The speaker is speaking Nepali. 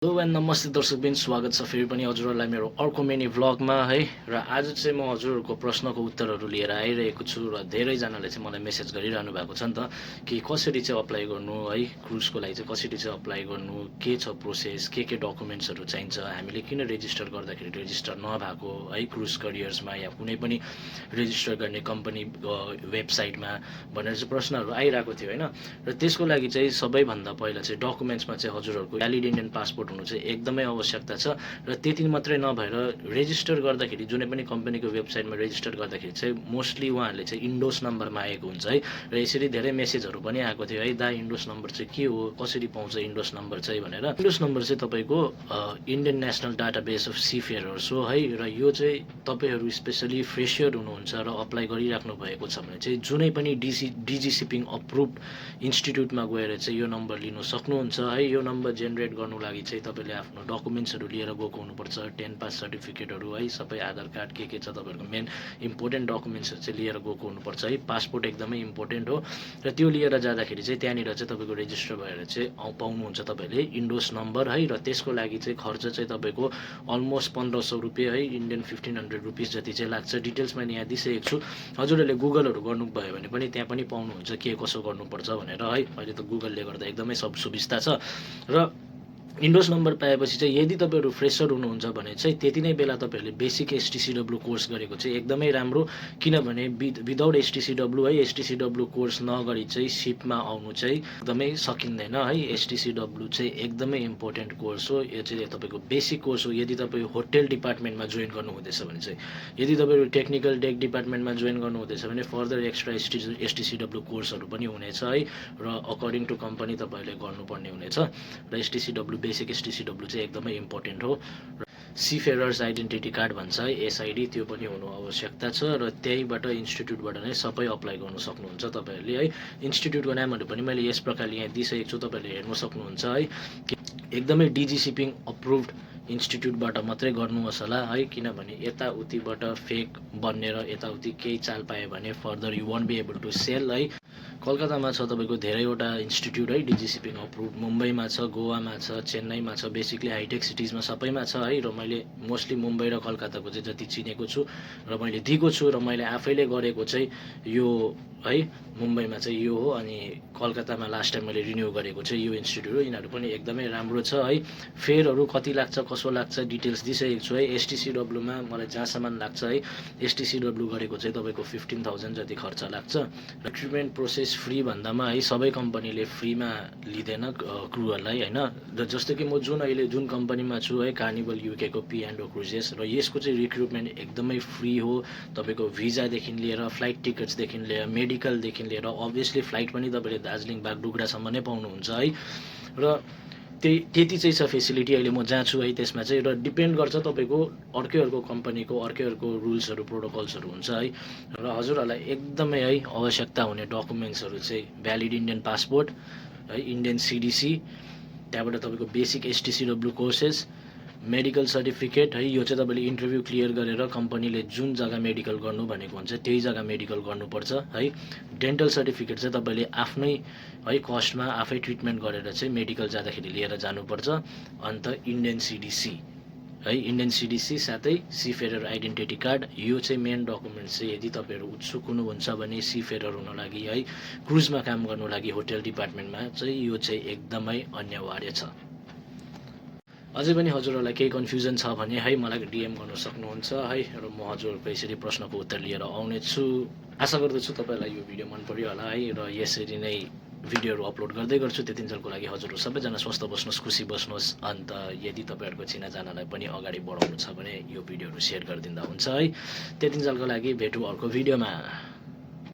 हेलो एन्ड नमस्ते दर्शकबिन, स्वागत छ फेरि पनि हजुरहरूलाई मेरो अर्को मिनी भ्लगमा है। र आज चाहिँ म हजुरहरूको प्रश्नको उत्तरहरू लिएर आइरहेको छु र धेरैजनाले चाहिँ मलाई मेसेज गरिरहनु भएको छ नि त कि कसरी चाहिँ अप्लाई गर्नु है, क्रुजको लागि चाहिँ कसरी चाहिँ अप्लाई गर्नु, के छ प्रोसेस, के डकुमेन्ट्सहरू चाहिन्छ, हामीले किन रेजिस्टर गर्दाखेरि रेजिस्टर नभएको है क्रुज करियर्समा या कुनै पनि रेजिस्टर गर्ने कम्पनी वेबसाइटमा भनेर चाहिँ प्रश्नहरू आइरहेको थियो होइन। र त्यसको लागि चाहिँ सबैभन्दा पहिला चाहिँ डकुमेन्ट्समा चाहिँ हजुरहरूको भ्यालिड इन्डियन पासपोर्ट हुनु चाहिँ एकदमै आवश्यकता छ। र त्यति मात्रै नभएर रेजिस्टर गर्दाखेरि जुनै पनि कम्पनीको वेबसाइटमा रेजिस्टर गर्दाखेरि चाहिँ मोस्टली उहाँहरूले चाहिँ इन्डोस नम्बर मागेको हुन्छ है। र यसरी धेरै मेसेजहरू पनि आएको थियो है, दा इन्डोस नम्बर चाहिँ के हो, कसरी पाउँछ इन्डोस नम्बर चाहिँ भनेर। इन्डोस नम्बर चाहिँ तपाईँको Indian national database of seafarers हो है। र यो चाहिँ तपाईँहरू स्पेसली फ्रेसियर हुनुहुन्छ र अप्लाई गरिराख्नु भएको छ भने चाहिँ जुनै पनि डिजी सिपिङ अप्रुभ इन्स्टिट्युटमा गएर चाहिँ यो नम्बर लिनु सक्नुहुन्छ है। यो नम्बर जेनेरेट गर्नु लागि चाहिँ तपाईँले आफ्नो डकुमेन्ट्सहरू लिएर गएको हुनुपर्छ, 10 पास सर्टिफिकेटहरू है, सबै आधार कार्ड के छ तपाईँहरूको मेन इम्पोर्टेन्ट डकुमेन्ट्सहरू चाहिँ लिएर गएको हुनुपर्छ है। पासपोर्ट एकदमै इम्पोर्टेन्ट हो। र त्यो लिएर जाँदाखेरि चाहिँ त्यहाँनिर चाहिँ तपाईँको रेजिस्टर भएर चाहिँ पाउनुहुन्छ तपाईँले इन्डोस नम्बर है। र त्यसको लागि चाहिँ खर्च चाहिँ तपाईँको अलमोस्ट 1500 रुपियाँ है, इन्डियन 1500 रुपिस जति चाहिँ लाग्छ। डिटेल्स मैले यहाँ दिइसकेको छु, हजुरहरूले गुगलहरू गर्नुभयो भने पनि त्यहाँ पनि पाउनुहुन्छ के कसो गर्नुपर्छ भनेर है। अहिले त गुगलले गर्दा एकदमै सब सुविस्ता छ। र इन्डोस नम्बर पाएपछि चाहिँ यदि तपाईँहरू फ्रेसर हुनुहुन्छ भने चाहिँ त्यति नै बेला तपाईँहरूले बेसिक एसटिसिडब्ल्यू कोर्स गरेको चाहिँ एकदमै राम्रो, किनभने विदाउट एसटिसिडब्ल्यू है, एसटिसिडब्ल्यू कोर्स नगरी चाहिँ सिपमा आउनु चाहिँ एकदमै सकिँदैन है। एसटिसिडब्ल्यू चाहिँ एकदमै इम्पोर्टेन्ट कोर्स हो, यो चाहिँ तपाईँको बेसिक कोर्स हो। यदि तपाईँ होटेल डिपार्टमेन्टमा जोइन गर्नुहुँदैछ भने चाहिँ, यदि तपाईँहरू टेक्निकल डेक डिपार्टमेन्टमा जोइन गर्नुहुँदैछ भने फर्दर एक्स्ट्रा एसटिसिडब्ल्यू कोर्सहरू पनि हुनेछ है। र अकर्डिङ टु कम्पनी तपाईँहरूले गर्नुपर्ने हुनेछ। र एसटिसिडब्ल्यू बेसिक एसटिसिडब्ल्यू चाहिँ एकदमै इम्पोर्टेन्ट हो। र सीफेयरर्स आइडेन्टिटी कार्ड भन्छ है, एसआइडी, त्यो पनि हुनु आवश्यकता छ। र त्यहीबाट इन्स्टिट्युटबाट नै सबै अप्लाई गर्नु सक्नुहुन्छ तपाईँहरूले है। इन्स्टिट्युटको नामहरू पनि मैले यस प्रकारले यहाँ दिइसकेको छु, तपाईँहरूले हेर्नु सक्नुहुन्छ है। एकदमै डिजी सिपिङ अप्रुभड इन्स्टिट्युटबाट मात्रै गर्नुहोस् होला है, किनभने यताउतिबाट फेक बनेर यताउति केही चाल पायो भने further you won't be able to sell है। कलकत्तामा छ तपाईँको धेरैवटा इन्स्टिट्युट है डिजी सिपिङ अप्रुभ, मुम्बईमा छ, गोवामा छ, चेन्नईमा छ, बेसिकली हाइटेक सिटिजमा सबैमा छ है। र मैले मोस्टली मुम्बई र कलकत्ताको चाहिँ जति चिनेको छु र मैले दिएको छु र मैले आफैले गरेको चाहिँ यो है, मुम्बईमा चाहिँ यो हो, अनि कलकत्तामा लास्ट टाइम मैले रिन्यू गरेको चाहिँ यो इन्स्टिट्युट हो। यिनीहरू पनि एकदमै राम्रो छ है। फेयरहरू कति लाग्छ कसो लाग्छ डिटेल्स दिइसकेको छु है। एसटिसिडब्ल्यूमा मलाई जहाँसम्म लाग्छ है, एसटिसिडब्ल्यू गरेको चाहिँ तपाईँको 15,000 जति खर्च लाग्छ। रिक्रुटमेन्ट प्रोसेस फ्री भन्दामा है, सबै कम्पनीले फ्रीमा लिँदैन क्रुहरूलाई होइन। र जस्तो कि म अहिले जुन कम्पनीमा छु है, कार्निभल युकेको P&O क्रुजेस, र यसको चाहिँ रिक्रुटमेन्ट एकदमै फ्री हो। तपाईँको भिजादेखि लिएर फ्लाइट टिकट्सदेखि लिएर मेडिकलदेखि लिएर अभियसली फ्लाइट पनि तपाईँले दार्जिलिङ बागडोग्रासम्म नै पाउनुहुन्छ है। र त्यति चाहिँ छ फेसिलिटी अहिले म जहाँ छु है त्यसमा चाहिँ। र डिपेन्ड गर्छ तपाईँको अर्कैहरूको कम्पनीको अर्कैहरूको रुल्सहरू प्रोटोकल्सहरू हुन्छ है। र हजुरहरूलाई एकदमै है आवश्यकता हुने डकुमेन्ट्सहरू चाहिँ भ्यालिड इन्डियन पासपोर्ट है, इन्डियन सिडिसी, त्यहाँबाट तपाईँको बेसिक एसटिसिडब्ल्यू कोर्सेस, मेडिकल सर्टिफिकेट है। यो चाहिँ तपाईँले इन्टरभ्यू क्लियर गरेर कम्पनीले जुन जग्गा मेडिकल गर्नु भनेको हुन्छ त्यही जग्गा मेडिकल गर्नुपर्छ है। डेन्टल सर्टिफिकेट चाहिँ तपाईँले आफ्नै है कस्टमा आफै ट्रिटमेन्ट गरेर चाहिँ मेडिकल जाँदाखेरि लिएर जानुपर्छ। अन्त इन्डियन सिडिसी है, इन्डियन सिडिसी साथै सीफेयरर आइडेन्टिटी कार्ड, यो चाहिँ मेन डकुमेन्ट्स चाहिँ यदि तपाईँहरू उत्सुक हुनुहुन्छ भने सीफेयरर हुन लागि है, क्रुजमा काम गर्नु लागि होटेल डिपार्टमेन्टमा चाहिँ यो चाहिँ एकदमै अनिवार्य छ। अझै पनि हजुरहरूलाई केही कन्फ्युजन छ भने है मलाई डिएम गर्न सक्नुहुन्छ है। र म हजुरहरूको यसरी प्रश्नको उत्तर लिएर आउने छु। आशा गर्दछु तपाईँलाई यो भिडियो मन पर्यो होला है। र यसरी नै भिडियोहरू अपलोड गर्दै गर्छु। त्यतिन्जेलको लागि हजुरहरू सबैजना स्वस्थ बस्नुहोस्, खुसी बस्नुहोस्। अन्त यदि तपाईँहरूको चिनाजानालाई पनि अगाडि बढाउनु छ भने यो भिडियोहरू सेयर गरिदिँदा हुन्छ है। त्यतिन्जेलको लागि भेटौँ अर्को भिडियोमा।